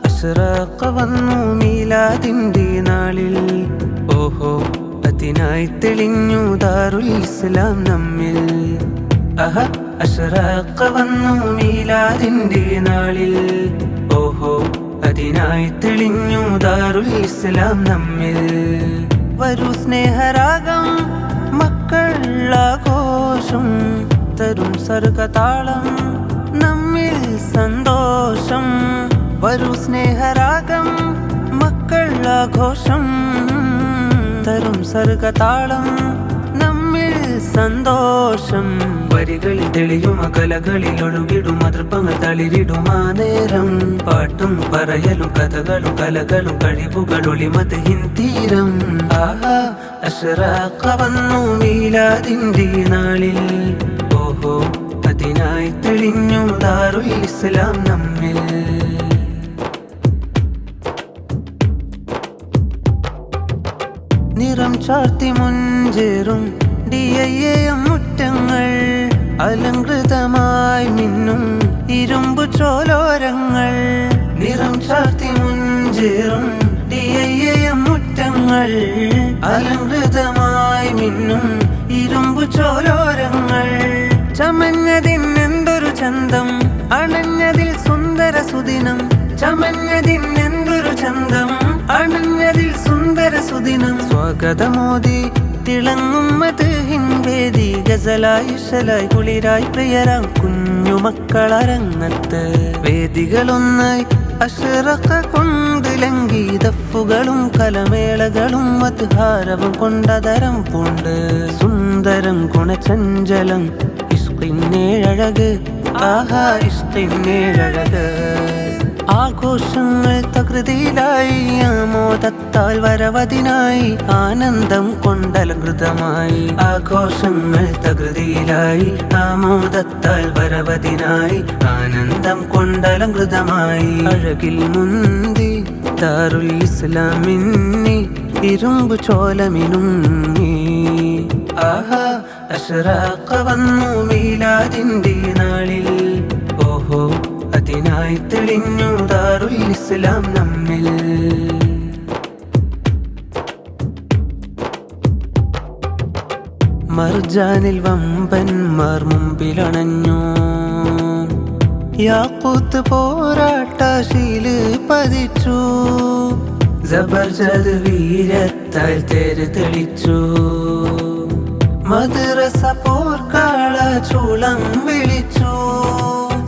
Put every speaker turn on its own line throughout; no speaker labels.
അശ്റഖ വന്നു മീലാദിന്റെ നാളിൽ, ഓഹോ അതിനായി തെളിഞ്ഞു ദാറുൽ ഇസ്ലാം നമ്മിൽ. അശ്റഖ വന്നു മീലാദിന്റെ നാളിൽ, ഓഹോ അതിനായി തെളിഞ്ഞു ദാറുൽ ഇസ്ലാം നമ്മിൽ. വരൂ സ്നേഹരാഗം മക്കൾ ആഘോഷം, തരും സർഗതാളം നമ്മിൽ സന്തോഷം. വരൂ സ്നേഹരാഗം മക്കൾ ആഘോഷം, തരും സർഗതാളം നമ്മിൽ സന്തോഷം. വരികളിൽ തെളിയും കലകളിൽ ഒഴുകിടും അതൃപ്പങ്ങൾ തളിരിടും ആ നേരം. പാട്ടും പറയലും കഥകളും കലകളും കഴിവുകൾ ഒളിമതിൻ തീരം. അശ്റഖ വന്നു മീലാദിന്റെ നാളിൽ, ഓഹോ അതിനായി തെളിഞ്ഞു ദാറുൽ ഇസ്ലാം നമ്മിൽ. നിറം ചാർത്തി മുഞ്ചേറും DIAM മുറ്റങ്ങൾ, അലങ്കൃതമായി മിന്നും ഇരുമ്പു ചോലോരങ്ങൾ. നിറം ചാർത്തി മുഞ്ചേറും DIAM മുറ്റങ്ങൾ, അലങ്കൃതമായി മിന്നും ഇരുമ്പു ചോലോരങ്ങൾ. ചമഞ്ഞതിനെന്തൊരു ചന്തം, അണഞ്ഞതിൽ സുന്ദര സുദിനം. ചമഞ്ഞതിനെന്തൊരു ചന്തം, അണഞ്ഞതിൽ സുന്ദര സുദിനം. സ്വാഗതമോദി തിളങ്ങും മദ്ഹിൻ വേദി, ഗസലായി ഇശലായി കുളിരായി പ്രിയരാം കുഞ്ഞുമക്കളരങ്ങത്ത്. വേദികളൊന്നായി അശ്റഖ കൊണ്ടിലങ്കി, ദഫുകളും കലമേളകളും മദ്ഹാരവും കൊണ്ടതരം പൂണ്ട്. സുന്ദരം ഗുണചഞ്ചലം ഇഷ്കിന്നേഴഴക്, ആഹാ ഇഷ്കിന്നേഴഴക്. ആഘോഷങ്ങൾ തകൃതിയിലായി ആമോദത്താൽ വരവതിനായി, ആനന്ദം കൊണ്ടലങ്കൃതമായി. ആഘോഷങ്ങൾ തകൃതിയിലായി ആമോദത്താൽ വരവതിനായി, ആനന്ദം കൊണ്ടലങ്കൃതമായി. അഴകിൽ മുന്തി ദാറുൽ ഇസ്ലാമിന്നി ഇരുമ്പു ചോലമിനുങ്ങി. അശ്റഖ വന്നു മീലാദിന്റെ നാളിൽ, ഓഹോ അതിനായി തെളിഞ്ഞു ദാറുൽ ഇസ്ലാം നമ്മിൽ. മർജാനിൽ വമ്പന്മാർ മുമ്പിലണഞ്ഞു, യാഖൂത്ത് പോരാട്ടശീല് പതിച്ചു. ജബർജദ് വീരത്താൽ തേര് തെളിച്ചു, മദ്രസ പോർക്കാള ചൂളം വിളിച്ചു.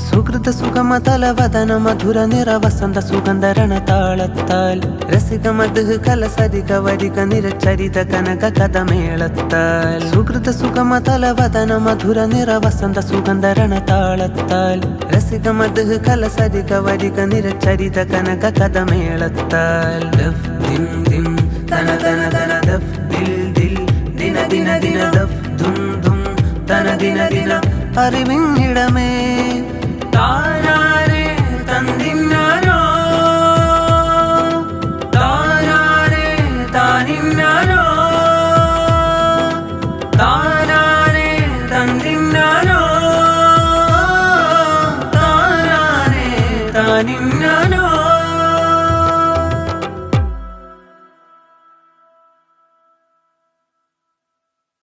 സുഹൃത സുഖമതലവദന മധുര നിറവസന്ത സുഗന്ധരണ താളത്താൽ, രസിക മധു കലസരിക വരിക നിരചരിത കനക കഥമേളത്താൽ. സുഹൃത സുഖമതലവദന മധുര നിറവസന്ത സുഗന്ധരണ താളത്താൽ, രസിക മധു കലസരിക വരിക നിരചരിത കനക കഥമേളത്താൽ. ദഫ് ദിൻ ദിൻ തന തന തന ദഫ് ദിൽ ദിൽ, ദിന ദിന ദിന ദഫ് ധും ധും തന ദിന ദിന. അറിവിന്നിടമേ താരാരെ തന്നിന്നാരോ, താരാരെ താനിന്നാരോ, താരാരെ തന്നിന്നാരോ, താരാരെ താനിന്നാരോ.